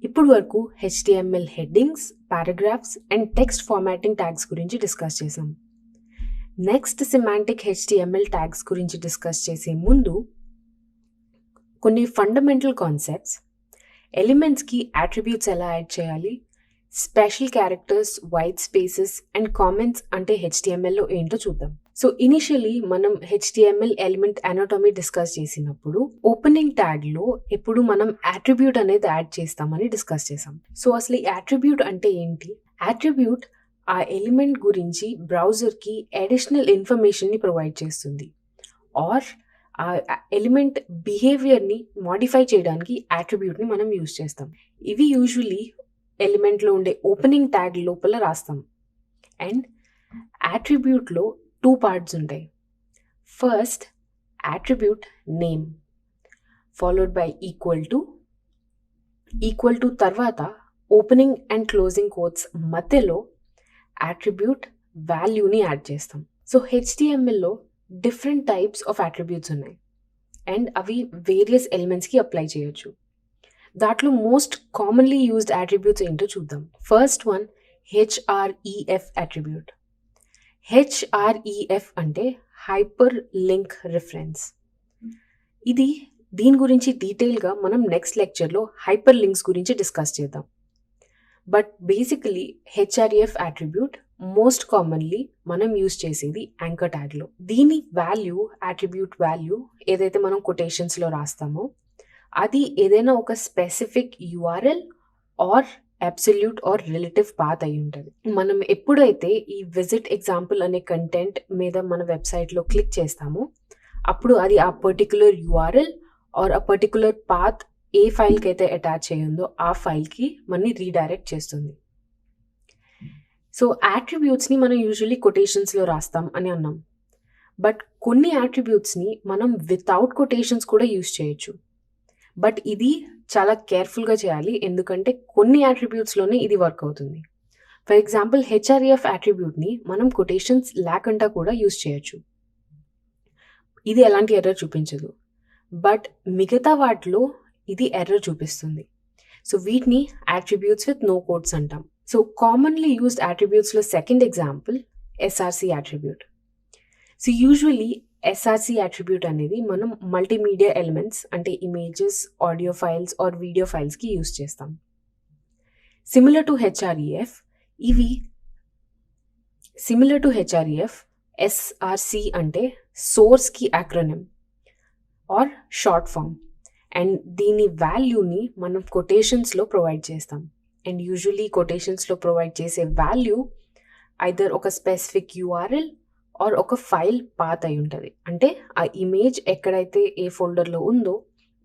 ఇప్పుడు వరకు HTML headings, paragraphs and text formatting tags గురించి డిస్కస్ చేసాం. నెక్స్ట్ సిమాంటిక్ HTML ట్యాగ్స్ గురించి డిస్కస్ చేసే ముందు కొన్ని ఫండమెంటల్ కాన్సెప్ట్స్, ఎలిమెంట్స్కి అట్రిబ్యూట్స్ ఎలా యాడ్ చేయాలి, special characters, white spaces and comments అంటే HTMLలో ఏంటో చూద్దాం. సో ఇనిషియలీ మనం HTML ఎలిమెంట్ అనాటమీ డిస్కస్ చేసినప్పుడు ఓపెనింగ్ ట్యాగ్లో ఎప్పుడు మనం అట్రిబ్యూట్ అనేది యాడ్ చేస్తామని డిస్కస్ చేసాం. సో అసలు ఈ అట్రిబ్యూట్ అంటే ఏంటి? అట్రిబ్యూట్ ఆ ఎలిమెంట్ గురించి బ్రౌజర్కి అడిషనల్ ఇన్ఫర్మేషన్ని ప్రొవైడ్ చేస్తుంది, ఆర్ ఆ ఎలిమెంట్ బిహేవియర్ని మాడిఫై చేయడానికి అట్రిబ్యూట్ని మనం యూజ్ చేస్తాం. ఇవి యూజువలీ ఎలిమెంట్లో ఉండే ఓపెనింగ్ ట్యాగ్ లోపల రాస్తాం. అండ్ అట్రిబ్యూట్లో 2 పార్ట్స్ ఉంటాయి. First attribute name followed by equal to తర్వాత ఓపెనింగ్ అండ్ క్లోజింగ్ కోట్స్ మధ్యలో అట్రిబ్యూట్ వాల్యూని యాడ్ చేస్తాం. సో HTMLలో డిఫరెంట్ టైప్స్ ఆఫ్ అట్రిబ్యూట్స్ ఉన్నాయి అండ్ అవి వేరియస్ ఎలిమెంట్స్కి అప్లై చేయొచ్చు. దాంట్లో మోస్ట్ కామన్లీ యూజ్డ్ అట్రిబ్యూట్స్ ఏంటో చూద్దాం. First one href attribute. href అంటే హైపర్ లింక్ రిఫరెన్స్. దీని గురించి డీటెయిల్గా మనం నెక్స్ట్ లెక్చర్లో హైపర్ లింక్స్ గురించి డిస్కస్ చేద్దాం. But basically href attribute most commonly మనం యూజ్ చేసేది యాంకర్ ట్యాగ్లో. దీని వాల్యూ, అట్రిబ్యూట్ వాల్యూ ఏదైతే మనం కొటేషన్స్లో రాస్తామో అది ఏదైనా ఒక specific URL or absolute or relative path అయి ఉంటుంది. మనం ఎప్పుడైతే ఈ విజిట్ ఎగ్జాంపుల్ అనే కంటెంట్ మీద మన వెబ్సైట్లో క్లిక్ చేస్తామో అప్పుడు అది ఆ పర్టికులర్ URL ఆర్ ఆ పర్టికులర్ పాత్ ఏ ఫైల్కి అయితే అటాచ్ అయ్యిందో ఆ ఫైల్కి మనని రీడైరెక్ట్ చేస్తుంది. సో అట్రిబ్యూట్స్ని మనం యూజువలీ కొటేషన్స్లో రాస్తాం అని అన్నాం. బట్ కొన్ని అట్రిబ్యూట్స్ని మనం వితౌట్ కొటేషన్స్ కూడా యూజ్ చేయొచ్చు. బట్ ఇది చాలా కేర్ఫుల్గా చేయాలి, ఎందుకంటే కొన్ని అట్రిబ్యూట్స్లోనే ఇది వర్క్ అవుతుంది. ఫర్ ఎగ్జాంపుల్ href అట్రిబ్యూట్ని మనం కొటేషన్స్ లేకుండా కూడా యూజ్ చేయొచ్చు. ఇది ఎలాంటి ఎర్రర్ చూపించదు, బట్ మిగతా వాటిలో ఇది ఎర్రర్ చూపిస్తుంది. సో వీటిని అట్రిబ్యూట్స్ విత్ నో కోట్స్ అంటాం. సో కామన్లీ యూజ్డ్ అట్రిబ్యూట్స్లో second example src attribute. So usually SRC attribute అనేది మనం మల్టీమీడియా ఎలిమెంట్స్ అంటే images, audio files or video ఫైల్స్కి యూజ్ చేస్తాం. సిమిలర్ టు హెచ్ఆర్ఈఎఫ్ SRC అంటే సోర్స్కి acronym or short form. And దీని వాల్యూని మనం కొటేషన్స్లో ప్రొవైడ్ చేస్తాం. అండ్ యూజువలీ కొటేషన్స్లో ప్రొవైడ్ చేసే వాల్యూ ఐదర్ ఒక స్పెసిఫిక్ URL ఆర్ ఒక ఫైల్ పాత్ అయి ఉంటుంది. అంటే ఆ ఇమేజ్ ఎక్కడైతే ఏ ఫోల్డర్లో ఉందో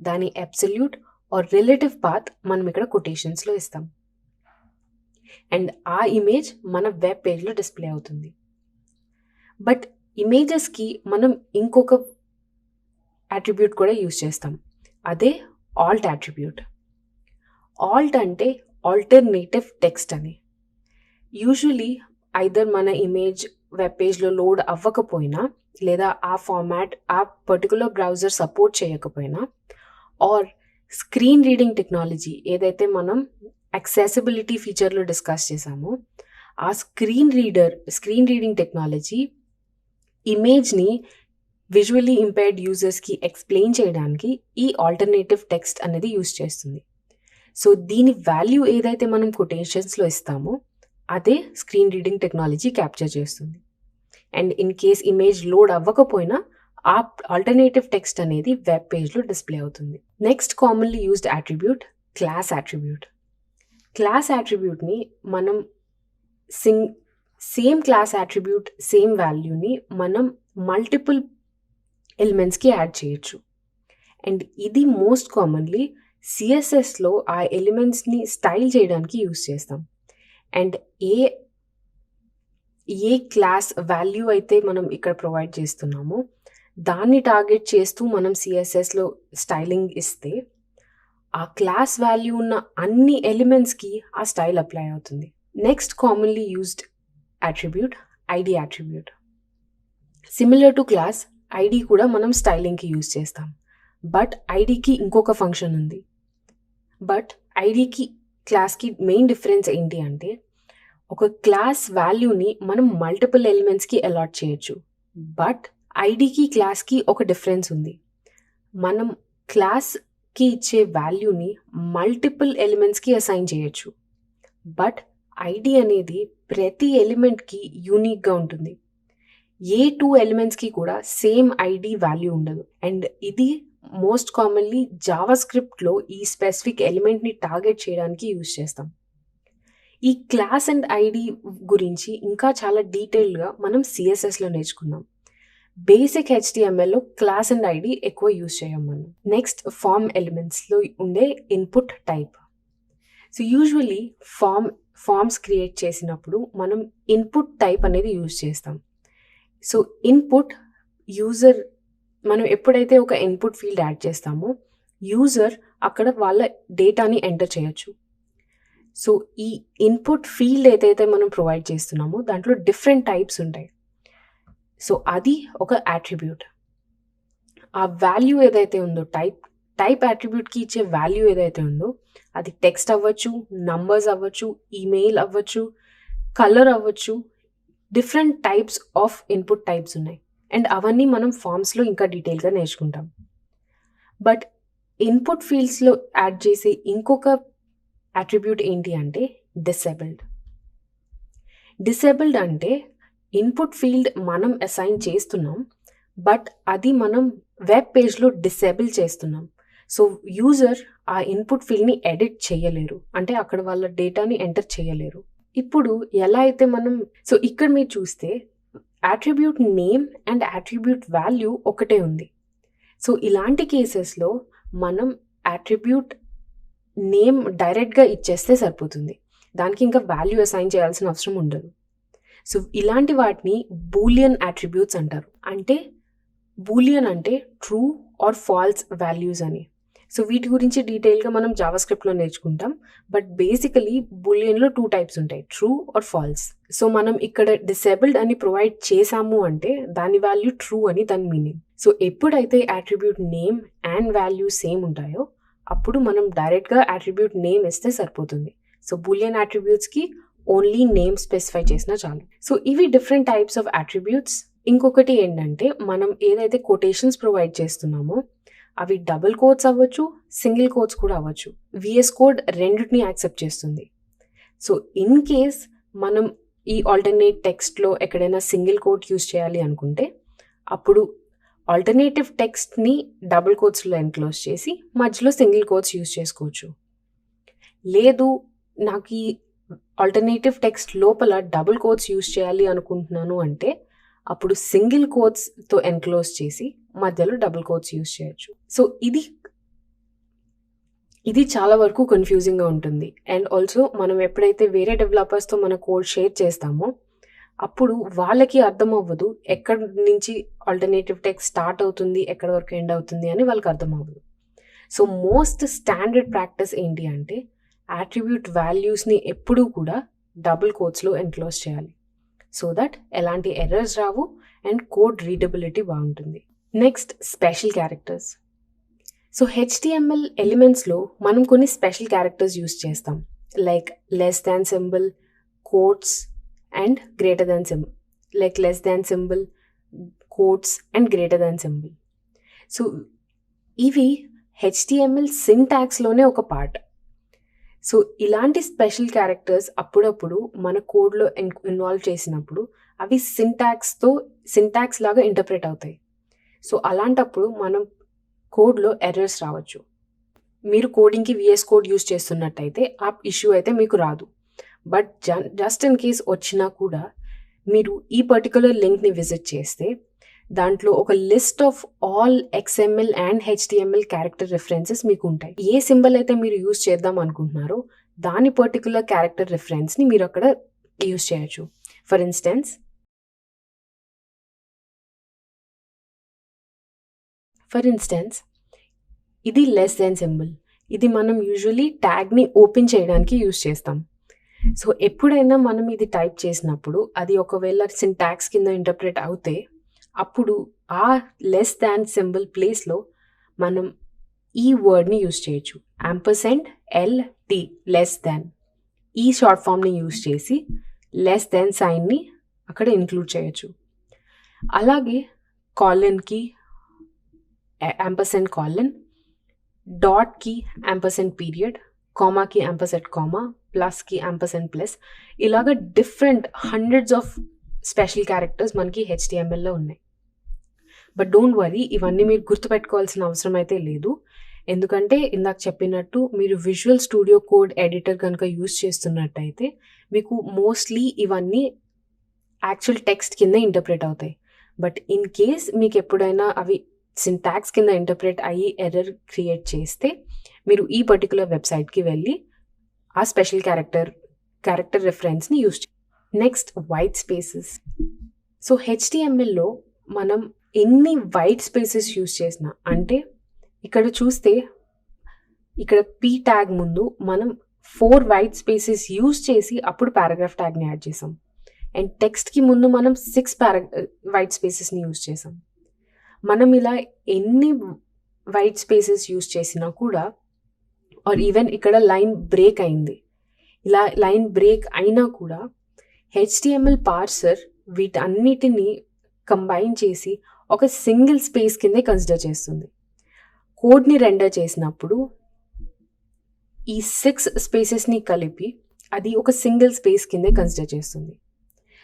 దాని అబ్సల్యూట్ ఆర్ రిలేటివ్ పాత్ మనం ఇక్కడ కొటేషన్స్లో ఇస్తాం. అండ్ ఆ ఇమేజ్ మన వెబ్ పేజ్లో డిస్ప్లే అవుతుంది. బట్ ఇమేజెస్కి మనం ఇంకొక అట్రిబ్యూట్ కూడా యూజ్ చేస్తాం, అదే ఆల్ట్ అట్రిబ్యూట్. ఆల్ట్ అంటే ఆల్టర్నేటివ్ టెక్స్ట్ అని. యూజువలీ ఐదర్ మన ఇమేజ్ వెబ్ పేజ్లో లోడ్ అవ్వకపోయినా, లేదా ఆ ఫార్మాట్ ఆ పర్టికులర్ బ్రౌజర్ సపోర్ట్ చేయకపోయినా, ఆర్ స్క్రీన్ రీడింగ్ టెక్నాలజీ ఏదైతే మనం యాక్సెసిబిలిటీ ఫీచర్లో డిస్కస్ చేసామో ఆ స్క్రీన్ రీడింగ్ టెక్నాలజీ ఇమేజ్ని విజువల్లీ ఇంపైర్డ్ యూజర్స్కి ఎక్స్ప్లెయిన్ చేయడానికి ఈ ఆల్టర్నేటివ్ టెక్స్ట్ అనేది యూజ్ చేస్తుంది. సో దీని వాల్యూ ఏదైతే మనం కొటేషన్స్లో ఇస్తామో అదే స్క్రీన్ రీడింగ్ టెక్నాలజీ క్యాప్చర్ చేస్తుంది. And in case image load అవ్వకపోయినా ఆ ఆల్టర్నేటివ్ టెక్స్ట్ అనేది వెబ్ పేజ్లో డిస్ప్లే అవుతుంది. Next commonly used attribute class attribute. Class అట్రిబ్యూట్ని మనం సేమ్ క్లాస్ అట్రిబ్యూట్ సేమ్ వాల్యూని మనం మల్టిపుల్ ఎలిమెంట్స్కి యాడ్ చేయొచ్చు. అండ్ ఇది మోస్ట్ కామన్లీ CSSలో ఆ ఎలిమెంట్స్ని స్టైల్ చేయడానికి యూజ్ చేస్తాం. అండ్ ఏ క్లాస్ వాల్యూ అయితే మనం ఇక్కడ ప్రొవైడ్ చేస్తున్నామో దాన్ని టార్గెట్ చేస్తూ మనం CSSలో స్టైలింగ్ ఇస్తే ఆ క్లాస్ వాల్యూ ఉన్న అన్ని ఎలిమెంట్స్కి ఆ స్టైల్ అప్లై అవుతుంది. Next commonly used attribute ID attribute. Similar to class ID కూడా మనం స్టైలింగ్కి యూజ్ చేస్తాం. బట్ ఐడికి ఇంకొక ఫంక్షన్ ఉంది. బట్ ఐడికి క్లాస్‌కి మెయిన్ డిఫరెన్స్ ఏంటి అంటే, ఒక క్లాస్ వాల్యూని మనం మల్టిపుల్ ఎలిమెంట్స్‌కి అలాట్ చేయొచ్చు. బట్ ఐడీకి, క్లాస్‌కి ఒక డిఫరెన్స్ ఉంది. మనం క్లాస్‌కి ఇచ్చే వాల్యూని మల్టిపుల్ ఎలిమెంట్స్‌కి అసైన్ చేయొచ్చు. బట్ ఐడీ అనేది ప్రతి ఎలిమెంట్‌కి యూనిక్‌గా ఉంటుంది. ఏ 2 ఎలిమెంట్స్‌కి కూడా సేమ్ ఐడీ వాల్యూ ఉండదు. అండ్ ఇది మోస్ట్ కామన్‌లీ జావాస్క్రిప్ట్‌లో ఈ స్పెసిఫిక్ ఎలిమెంట్‌ని టార్గెట్ చేయడానికి యూజ్ చేస్తాం. ఈ క్లాస్ అండ్ ఐడీ గురించి ఇంకా చాలా డీటెయిల్డ్‌గా మనం CSSలో నేర్చుకుందాం. బేసిక్ HTMLలో క్లాస్ అండ్ ఐడీ ఎక్కువ యూజ్ చేయం మనం. నెక్స్ట్ ఫార్మ్ ఎలిమెంట్స్‌లో ఉండే input type. So usually forms create చేసినప్పుడు మనం ఇన్పుట్ టైప్ అనేది యూజ్ చేస్తాం. సో ఇన్పుట్ యూజర్ మనం ఎప్పుడైతే ఒక ఇన్పుట్ ఫీల్డ్ యాడ్ చేస్తామో యూజర్ అక్కడ వాళ్ళ డేటాని ఎంటర్ చేయొచ్చు. సో ఈ ఇన్పుట్ ఫీల్డ్ ఏదైతే మనం ప్రొవైడ్ చేస్తున్నామో దాంట్లో డిఫరెంట్ టైప్స్ ఉంటాయి. సో అది ఒక యాట్రిబ్యూట్. ఆ వాల్యూ ఏదైతే ఉందో టైప్ యాట్రిబ్యూట్‌కి ఇచ్చే వాల్యూ ఏదైతే ఉందో అది టెక్స్ట్ అవ్వచ్చు, నంబర్స్ అవ్వచ్చు, ఈమెయిల్ అవ్వచ్చు, కలర్ అవ్వచ్చు. Different types of input types ఉన్నాయి. అండ్ అవన్నీ మనం ఫార్మ్స్‌లో ఇంకా డీటెయిల్‌గా నేర్చుకుంటాం. బట్ ఇన్పుట్ ఫీల్డ్స్‌లో యాడ్ చేసే ఇంకొక యాట్రిబ్యూట్ ఏంటి అంటే డిసేబుల్డ్. డిసేబుల్డ్ అంటే ఇన్పుట్ ఫీల్డ్ మనం అసైన్ చేస్తున్నాం. బట్ అది మనం వెబ్ పేజ్‌లో డిసేబుల్ చేస్తున్నాం. సో యూజర్ ఆ ఇన్పుట్ ఫీల్డ్‌ని ఎడిట్ చేయలేరు. అంటే అక్కడ వాళ్ళ డేటాని ఎంటర్ చేయలేరు. ఇప్పుడు ఎలా అయితే మనం ఇక్కడ మీరు చూస్తే attribute name and attribute value ఒకటే ఉంది. సో ఇలాంటి కేసెస్‌లో మనం యాట్రిబ్యూట్ నేమ్ డైరెక్ట్‌గా ఇచ్చేస్తే సరిపోతుంది. దానికి ఇంకా వాల్యూ అసైన్ చేయాల్సిన అవసరం ఉండదు. సో ఇలాంటి వాటిని బూలియన్ యాట్రిబ్యూట్స్ అంటారు. అంటే బూలియన్ అంటే ట్రూ ఆర్ ఫాల్స్ వాల్యూస్ అని. సో వీటి గురించి డీటెయిల్‌గా మనం జావాస్క్రిప్ట్‌లో నేర్చుకుంటాం. బట్ బేసికలీ బూలియన్‌లో 2 టైప్స్ ఉంటాయి. True or false. సో మనం ఇక్కడ డిసేబుల్డ్ అని ప్రొవైడ్ చేసాము అంటే దాని వాల్యూ ట్రూ అని దాని మీనింగ్. సో ఎప్పుడైతే attribute name and value same ఉంటాయో అప్పుడు మనం డైరెక్ట్‌గా యాట్రిబ్యూట్ నేమ్ ఇస్తే సరిపోతుంది. సో బూలియన్ యాట్రిబ్యూట్స్‌కి ఓన్లీ నేమ్ స్పెసిఫై చేసినా చాలు. సో ఇవి డిఫరెంట్ టైప్స్ ఆఫ్ యాట్రిబ్యూట్స్. ఇంకొకటి ఏంటంటే మనం ఏదైతే కొటేషన్స్ ప్రొవైడ్ చేస్తున్నామో అవి డబుల్ కోట్స్ అవ్వచ్చు, సింగిల్ కోట్స్ కూడా అవ్వచ్చు. VS కోడ్ రెండిటిని యాక్సెప్ట్ చేస్తుంది. సో ఇన్ కేస్ మనం ఈ ఆల్టర్నేట్ టెక్స్ట్‌లో ఎక్కడైనా సింగిల్ కోట్ యూజ్ చేయాలి అనుకుంటే అప్పుడు ఆల్టర్నేటివ్ టెక్స్ట్‌ని డబుల్ కోట్స్‌లో ఎన్క్లోజ్ చేసి మధ్యలో సింగిల్ కోట్స్ యూజ్ చేసుకోవచ్చు. లేదు నాకు ఈ ఆల్టర్నేటివ్ టెక్స్ట్ లోపల డబుల్ కోట్స్ యూజ్ చేయాలి అనుకుంటున్నాను అంటే అప్పుడు సింగిల్ కోట్స్‌తో ఎన్క్లోజ్ చేసి మధ్యలో డబుల్ కోట్స్ యూజ్ చేయొచ్చు. సో ఇది చాలా వరకు కన్‌ఫ్యూజింగ్‌గా ఉంటుంది. అండ్ ఆల్సో మనం ఎప్పుడైతే వేరే డెవలపర్స్‌తో మన కోడ్ షేర్ చేస్తామో అప్పుడు వాళ్ళకి అర్థం అవ్వదు. ఎక్కడి నుంచి ఆల్టర్నేటివ్ టెక్స్ట్ స్టార్ట్ అవుతుంది, ఎక్కడి వరకు ఎండ్ అవుతుంది అని వాళ్ళకి అర్థం అవ్వదు. సో మోస్ట్ స్టాండర్డ్ ప్రాక్టీస్ ఏంటి అంటే యాట్రిబ్యూట్ వాల్యూస్‌ని ఎప్పుడూ కూడా డబుల్ కోట్స్‌లో ఎన్క్లోజ్ చేయాలి. సో దట్ ఎలాంటి ఎర్రర్స్ రావు అండ్ కోడ్ రీడబిలిటీ బాగుంటుంది. Next special characters. So HTML ఎలిమెంట్స్‌లో మనం కొన్ని స్పెషల్ క్యారెక్టర్స్ యూజ్ చేస్తాం. Like less than symbol, quotes and greater than symbol. Like less than symbol, quotes and greater than symbol. So ఇవి HTML సింటాక్స్‌లోనే ఒక part. So ఇలాంటి special characters అప్పుడప్పుడు మన కోడ్‌లో ఇన్వాల్వ్ చేసినప్పుడు అవి సింటాక్స్ లాగా ఇంటర్ప్రెట్ అవుతాయి. సో అలాంటప్పుడు మనం కోడ్‌లో ఎర్రర్స్ రావచ్చు. మీరు కోడింగ్‌కి VS కోడ్ యూజ్ చేస్తున్నట్టయితే ఆ ఇష్యూ అయితే మీకు రాదు. బట్ జస్ట్ ఇన్ కేస్ వచ్చినా కూడా మీరు ఈ పర్టిక్యులర్ లింక్‌ని విజిట్ చేస్తే దాంట్లో ఒక list of all XML and HTML character references మీకు ఉంటాయి. ఏ సింబల్ అయితే మీరు యూజ్ చేద్దాం అనుకుంటున్నారో దాని పర్టిక్యులర్ క్యారెక్టర్ రిఫరెన్స్‌ని మీరు అక్కడ యూజ్ చేయొచ్చు. ఫర్ ఇన్స్టెన్స్ ఇది లెస్ దెన్ సింబల్. ఇది మనం యూజువల్లీ ట్యాగ్‌ని ఓపెన్ చేయడానికి యూజ్ చేస్తాం. సో ఎప్పుడైనా మనం ఇది టైప్ చేసినప్పుడు అది ఒకవేళ సింటాక్స్ కింద ఇంటర్ప్రెట్ అవుతే అప్పుడు ఆ లెస్ దాన్ సింబల్ ప్లేస్‌లో మనం ఈ వర్డ్ని యూజ్ చేయొచ్చు. %LT లెస్ దాన్ ఈ షార్ట్ ఫామ్ని యూజ్ చేసి లెస్ దాన్ సైన్ని అక్కడ ఇంక్లూడ్ చేయొచ్చు. అలాగే కాలన్కి $, డాట్కి $, కామాకి $, ప్లస్కి $+, ఇలాగ different hundreds of special characters మనకి HTMLలో ఉన్నాయి. బట్ డోంట్ వరీ, ఇవన్నీ మీరు గుర్తుపెట్టుకోవాల్సిన అవసరం అయితే లేదు. ఎందుకంటే ఇందాక చెప్పినట్టు మీరు విజువల్ స్టూడియో కోడ్ ఎడిటర్ కనుక యూజ్ చేస్తున్నట్టయితే మీకు మోస్ట్లీ ఇవన్నీ యాక్చువల్ టెక్స్ట్ కింద ఇంటర్ప్రెట్ అవుతాయి. బట్ ఇన్ కేస్ మీకు ఎప్పుడైనా అవి సింటాక్స్ కింద ఇంటర్ప్రెట్ అయ్యి ఎర్రర్ క్రియేట్ చేస్తే మీరు ఈ పర్టికులర్ వెబ్సైట్కి వెళ్ళి ఆ స్పెషల్ క్యారెక్టర్ రెఫరెన్స్ని యూజ్ చేయాలి. Next, white spaces. సో HTMLలో మనం ఎన్ని వైట్ స్పేసెస్ యూజ్ చేసినా, అంటే ఇక్కడ చూస్తే ఇక్కడ P ట్యాగ్ ముందు మనం 4 వైట్ స్పేసెస్ యూజ్ చేసి అప్పుడు పారాగ్రాఫ్ ట్యాగ్ని యాడ్ చేసాం. అండ్ టెక్స్ట్కి ముందు మనం 6 వైట్ స్పేసెస్ని యూజ్ చేసాం. మనం ఇలా ఎన్ని వైట్ స్పేసెస్ యూజ్ చేసినా కూడా, ఆర్ ఈవెన్ ఇక్కడ లైన్ బ్రేక్ అయింది, ఇలా లైన్ బ్రేక్ అయినా కూడా HTML పార్సర్ వీటన్నిటిని కంబైన్ చేసి ఒక సింగిల్ స్పేస్ కిందే కన్సిడర్ చేస్తుంది. కోడ్ని రెండర్ చేసినప్పుడు ఈ 6 స్పేసెస్ని కలిపి అది ఒక సింగిల్ స్పేస్ కిందే కన్సిడర్ చేస్తుంది.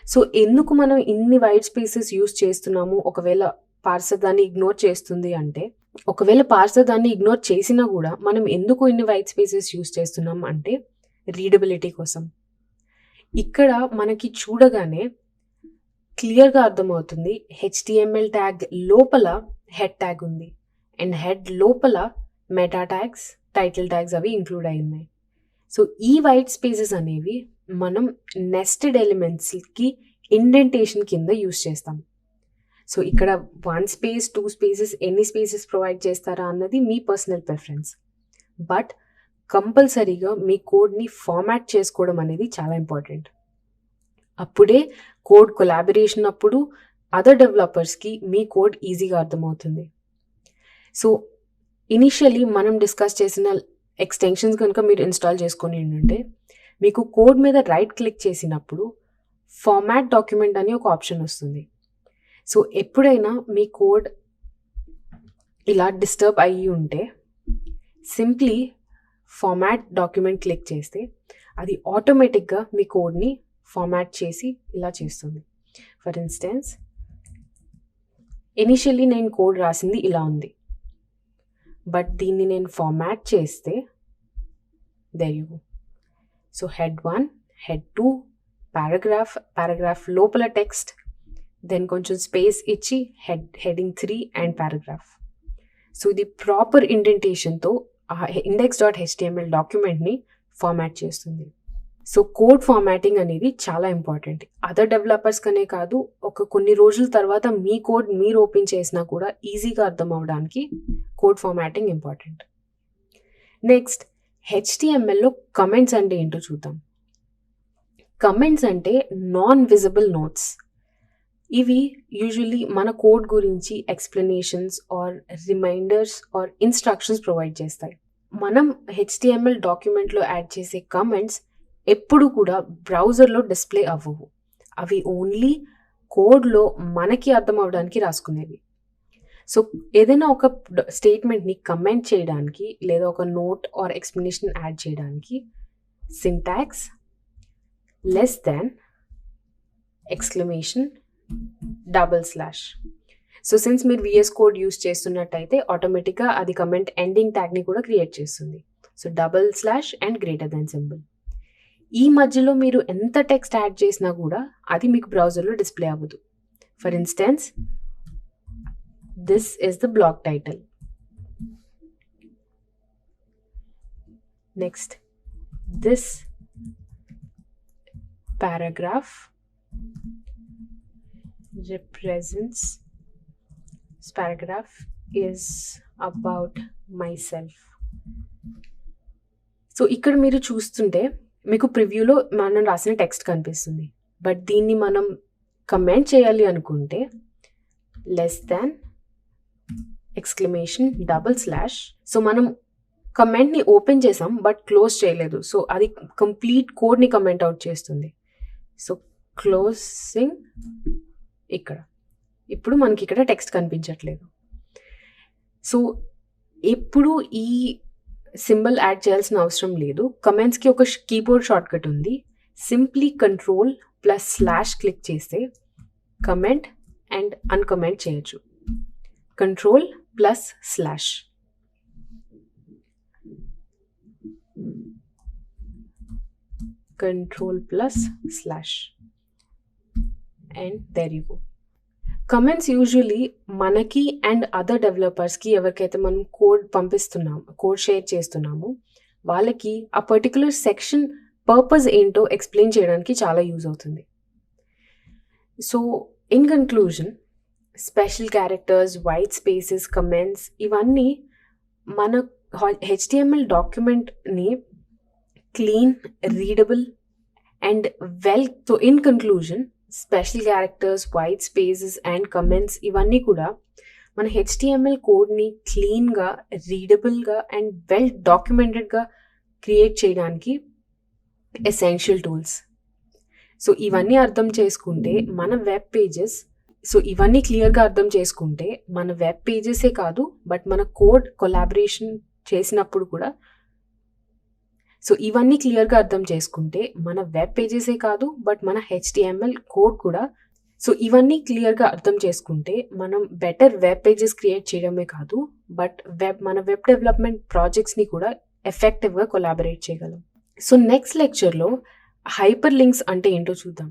సో ఎందుకు మనం ఇన్ని వైట్ స్పేసెస్ యూజ్ చేస్తున్నాము? ఒకవేళ పార్సర్ దాన్ని ఇగ్నోర్ చేస్తుంది అంటే, ఒకవేళ పార్సర్ దాన్ని ఇగ్నోర్ చేసినా కూడా మనం ఎందుకు ఇన్ని వైట్ స్పేసెస్ యూజ్ చేస్తున్నాం అంటే రీడబిలిటీ కోసం. ఇక్కడ మనకి చూడగానే క్లియర్గా అర్థమవుతుంది, HTML ట్యాగ్ లోపల హెడ్ ట్యాగ్ ఉంది అండ్ హెడ్ లోపల మెటా ట్యాగ్స్, టైటిల్ ట్యాగ్స్ అవి ఇంక్లూడ్ అయి ఉన్నాయి. సో ఈ వైట్ స్పేసెస్ అనేవి మనం నెస్టెడ్ ఎలిమెంట్స్కి ఇండెంటేషన్ కింద యూజ్ చేస్తాం. సో ఇక్కడ 1 స్పేస్ 2 స్పేసెస్ ఎన్ని స్పేసెస్ ప్రొవైడ్ చేస్తారా అన్నది మీ పర్సనల్ ప్రిఫరెన్స్. బట్ కంపల్సరీగా మీ కోడ్ని ఫార్మాట్ చేసుకోవడం అనేది చాలా ఇంపార్టెంట్. అప్పుడే కోడ్ కొలాబరేషన్ అప్పుడు అదర్ డెవలపర్స్కి మీ కోడ్ ఈజీగా అర్థమవుతుంది. సో ఇనిషియలీ మనం డిస్కస్ చేసిన ఎక్స్టెన్షన్స్ కనుక మీరు ఇన్స్టాల్ చేసుకొని ఉంటే మీకు కోడ్ మీద రైట్ క్లిక్ చేసినప్పుడు ఫార్మాట్ డాక్యుమెంట్ అని ఒక ఆప్షన్ వస్తుంది. సో ఎప్పుడైనా మీ కోడ్ ఇలా డిస్టర్బ్ అయ్యి ఉంటే సింప్లీ ఫార్మాట్ డాక్యుమెంట్ క్లిక్ చేస్తే అది ఆటోమేటిక్గా మీ కోడ్ని ఫార్మాట్ చేసి ఇలా చేస్తుంది. ఫర్ ఇన్స్టెన్స్, ఇనిషియల్లీ నేను కోడ్ రాసింది ఇలా ఉంది, బట్ దీన్ని నేను ఫార్మాట్ చేస్తే there you go. So head 1, head 2, paragraph లోపల టెక్స్ట్, దెన్ కొంచెం స్పేస్ ఇచ్చి హెడింగ్ 3 అండ్ పారాగ్రాఫ్. సో ఇది ప్రాపర్ ఇండెంటేషన్తో ఆ index.html డాక్యుమెంట్ని ఫార్మాట్ చేస్తుంది. సో కోడ్ ఫార్మాటింగ్ అనేది చాలా ఇంపార్టెంట్. అదర్ డెవలపర్స్ కనే కాదు, కొన్ని రోజుల తర్వాత మీ కోడ్ మీరు ఓపెన్ చేసినా కూడా ఈజీగా అర్థం అవడానికి కోడ్ ఫార్మాటింగ్ ఇంపార్టెంట్. నెక్స్ట్, HTMLలో కమెంట్స్ అంటే ఏంటో చూద్దాం. కమెంట్స్ అంటే నాన్ విజిబుల్ నోట్స్. ఇవి యూజువల్లీ మన కోడ్ గురించి explanations or reminders or instructions provide చేస్తాయి. మనం HTML డాక్యుమెంట్లో యాడ్ చేసే కమెంట్స్ ఎప్పుడు కూడా బ్రౌజర్లో డిస్ప్లే అవ్వవు. అవి ఓన్లీ కోడ్లో మనకి అర్థం అవడానికి రాసుకునేవి. సో ఏదైనా ఒక స్టేట్మెంట్ని కమెంట్ చేయడానికి లేదా ఒక నోట్ ఆర్ ఎక్స్ప్లెనేషన్ యాడ్ చేయడానికి syntax less than exclamation // so since మీరు VS కోడ్ యూస్ చేస్తున్నట్టయితే ఆటోమేటిక్గా అది కమెంట్ ఎండింగ్ ట్యాగ్ని కూడా క్రియేట్ చేస్తుంది. So // and greater than symbol. ఈ మధ్యలో మీరు ఎంత టెక్స్ట్ యాడ్ చేసినా కూడా అది మీకు బ్రౌజర్లో డిస్ప్లే అవ్వదు. For instance, this is the blog title. Next, this paragraph represents paragraph is about myself. So ఇక్కడ మీరు చూస్తుంటే మీకు ప్రివ్యూలో మనం రాసిన టెక్స్ట్ కనిపిస్తుంది. బట్ దీన్ని మనం కమెంట్ చేయాలి అనుకుంటే less than exclamation double slash. So మనం కమెంట్ని ఓపెన్ చేసాం బట్ క్లోజ్ చేయలేదు, సో అది కంప్లీట్ కోడ్ని కమెంట్ అవుట్ చేస్తుంది. సో క్లోజింగ్ ఇక్కడ. ఇప్పుడు మనకి ఇక్కడ టెక్స్ట్ కనిపించట్లేదు. సో ఎప్పుడు ఈ సింబల్ యాడ్ చేయాల్సిన అవసరం లేదు. కమెంట్స్కి ఒక కీబోర్డ్ షార్ట్ కట్ ఉంది. సింప్లీ Ctrl+/ క్లిక్ చేస్తే కమెంట్ అండ్ అన్కమెంట్ చేయొచ్చు. Ctrl+/. Ctrl+/. And there you go. Comments usually మనకి అండ్ అదర్ డెవలపర్స్కి, ఎవరికైతే మనం కోడ్ షేర్ చేస్తున్నామో వాళ్ళకి ఆ పర్టికులర్ సెక్షన్ పర్పస్ ఏంటో ఎక్స్ప్లెయిన్ చేయడానికి చాలా యూజ్ అవుతుంది. So in conclusion, special characters, white spaces, comments ఇవన్నీ మన HTML డాక్యుమెంట్ని clean, readable and so in conclusion, special characters, white spaces and comments ఇవన్నీ కూడా మన HTML కోడ్ని క్లీన్గా, రీడబుల్గా అండ్ వెల్ డాక్యుమెంటెడ్గా క్రియేట్ చేయడానికి ఎసెన్షియల్ టూల్స్. సో ఇవన్నీ అర్థం చేసుకుంటే మన వెబ్ పేజెస్ ఇవన్నీ క్లియర్గా అర్థం చేసుకుంటే మన వెబ్ పేజెసే కాదు బట్ మన కోడ్ కొలాబరేషన్ చేసినప్పుడు కూడా, సో ఇవన్నీ క్లియర్గా అర్థం చేసుకుంటే మన వెబ్ పేజెసే కాదు బట్ మన HTML కోడ్ కూడా, సో ఇవన్నీ క్లియర్గా అర్థం చేసుకుంటే మనం బెటర్ వెబ్ పేజెస్ క్రియేట్ చేయడమే కాదు బట్ మన వెబ్ డెవలప్మెంట్ ప్రాజెక్ట్స్ని కూడా ఎఫెక్టివ్గా కొలాబరేట్ చేయగలం. సో నెక్స్ట్ లెక్చర్లో హైపర్ లింక్స్ అంటే ఏంటో చూద్దాం.